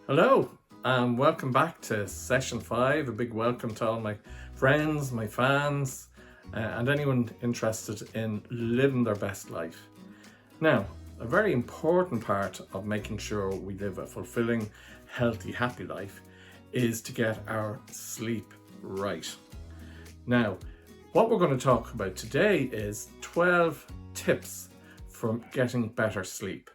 Hello, and welcome back to session 5. A big welcome to all my friends, my fans, and anyone interested in living their best life. Now, a very important part of making sure we live a fulfilling, healthy, happy life is to get our sleep right. Now, what we're going to talk about today is 12 tips for getting better sleep.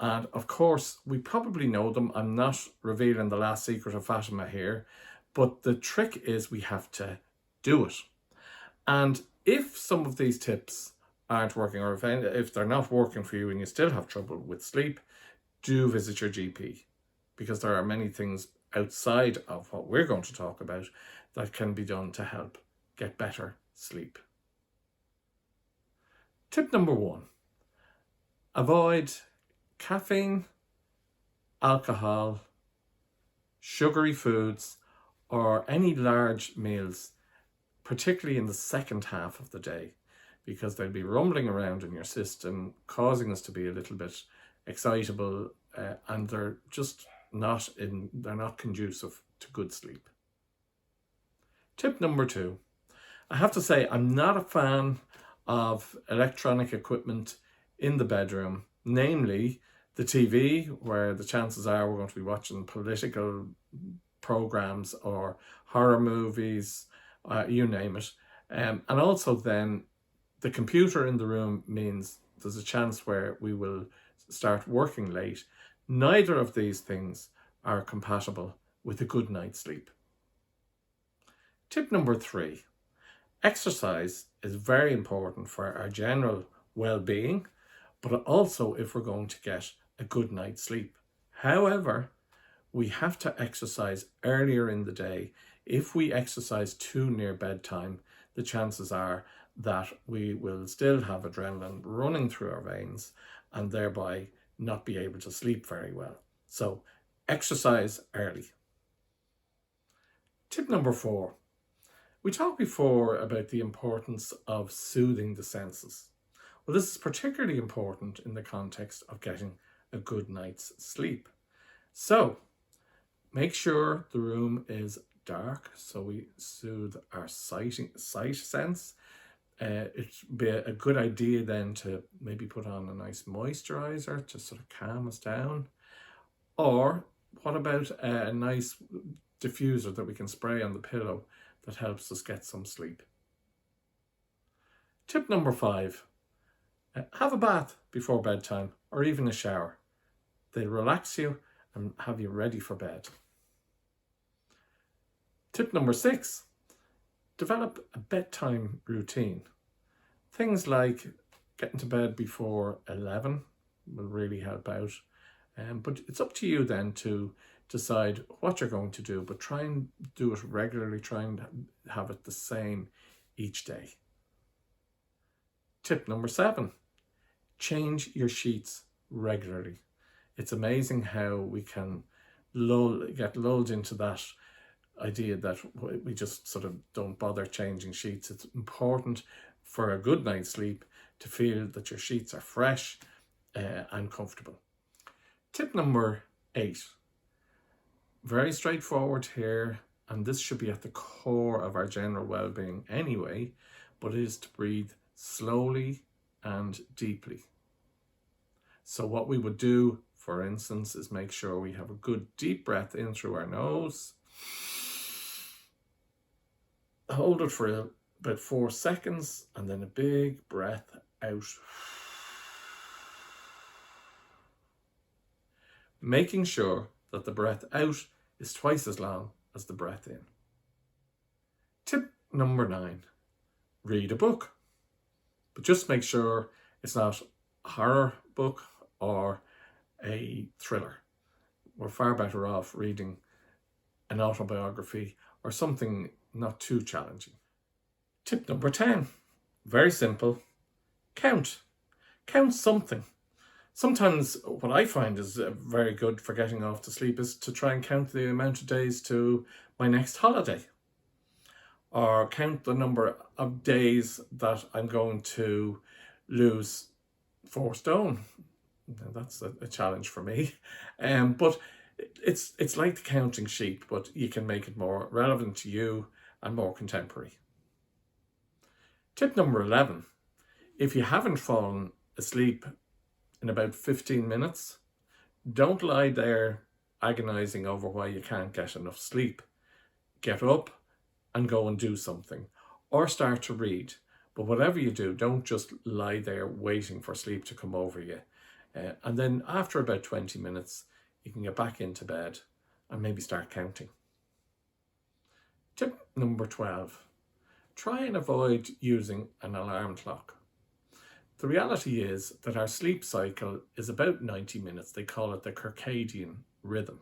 And of course, we probably know them. I'm not revealing the last secret of Fatima here, but the trick is we have to do it. And if some of these tips aren't working, or if they're not working for you and you still have trouble with sleep, do visit your GP, because there are many things outside of what we're going to talk about that can be done to help get better sleep. Tip number 1, avoid caffeine, alcohol, sugary foods, or any large meals, particularly in the second half of the day, because they'll be rumbling around in your system, causing us to be a little bit excitable, and they're just they're not conducive to good sleep. Tip number 2, I have to say I'm not a fan of electronic equipment in the bedroom, namely the TV, where the chances are we're going to be watching political programs or horror movies, you name it. And also then the computer in the room means there's a chance where we will start working late. Neither of these things are compatible with a good night's sleep. Tip number 3, exercise is very important for our general well-being, but also if we're going to get a good night's sleep. However, we have to exercise earlier in the day. If we exercise too near bedtime, the chances are that we will still have adrenaline running through our veins and thereby not be able to sleep very well. So exercise early. Tip number 4, we talked before about the importance of soothing the senses. Well, this is particularly important in the context of getting a good night's sleep. So make sure the room is dark so we soothe our sight sense. It'd be a good idea then to maybe put on a nice moisturizer to sort of calm us down. Or what about a nice diffuser that we can spray on the pillow that helps us get some sleep? Tip number 5, have a bath before bedtime or even a shower. They'll relax you and have you ready for bed. Tip number 6, develop a bedtime routine. Things like getting to bed before 11 will really help out. But it's up to you then to decide what you're going to do, but try and do it regularly, try and have it the same each day. Tip number 7, change your sheets regularly. It's amazing how we can get lulled into that idea that we just sort of don't bother changing sheets. It's important for a good night's sleep to feel that your sheets are fresh and comfortable. Tip number 8, very straightforward here, and this should be at the core of our general well-being anyway, but it is to breathe slowly and deeply. So what we would do, for instance, is make sure we have a good deep breath in through our nose. Hold it for about 4 seconds and then a big breath out. Making sure that the breath out is twice as long as the breath in. Tip number 9, read a book. But just make sure it's not a horror book or a thriller. We're far better off reading an autobiography or something not too challenging. Tip number 10, very simple, count. Count something. Sometimes what I find is very good for getting off to sleep is to try and count the amount of days to my next holiday, or count the number of days that I'm going to lose 4 stone. Now, that's a challenge for me. But It's like the counting sheep, but you can make it more relevant to you and more contemporary. Tip number 11. If you haven't fallen asleep in about 15 minutes, don't lie there agonizing over why you can't get enough sleep. Get up and go and do something, or start to read. But whatever you do, don't just lie there waiting for sleep to come over you. And then after about 20 minutes, you can get back into bed and maybe start counting. Tip number 12. Try and avoid using an alarm clock. The reality is that our sleep cycle is about 90 minutes. They call it the circadian rhythm.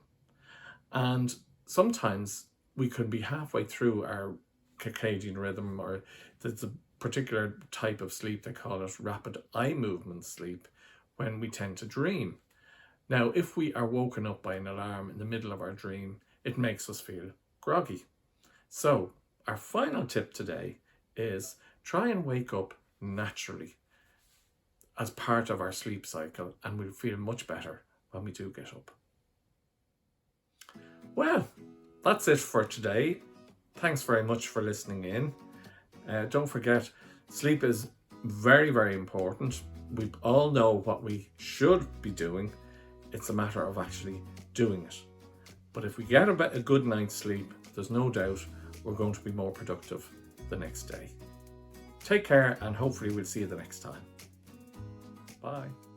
And sometimes we could be halfway through our circadian rhythm, or there's a particular type of sleep, they call it rapid eye movement sleep, when we tend to dream. Now, if we are woken up by an alarm in the middle of our dream, it makes us feel groggy. So our final tip today is try and wake up naturally as part of our sleep cycle, and we'll feel much better when we do get up. Well, that's it for today. Thanks very much for listening in. Don't forget, sleep is very, very important. We all know what we should be doing. It's a matter of actually doing it. But if we get a good night's sleep, there's no doubt we're going to be more productive the next day. Take care, and hopefully we'll see you the next time. Bye.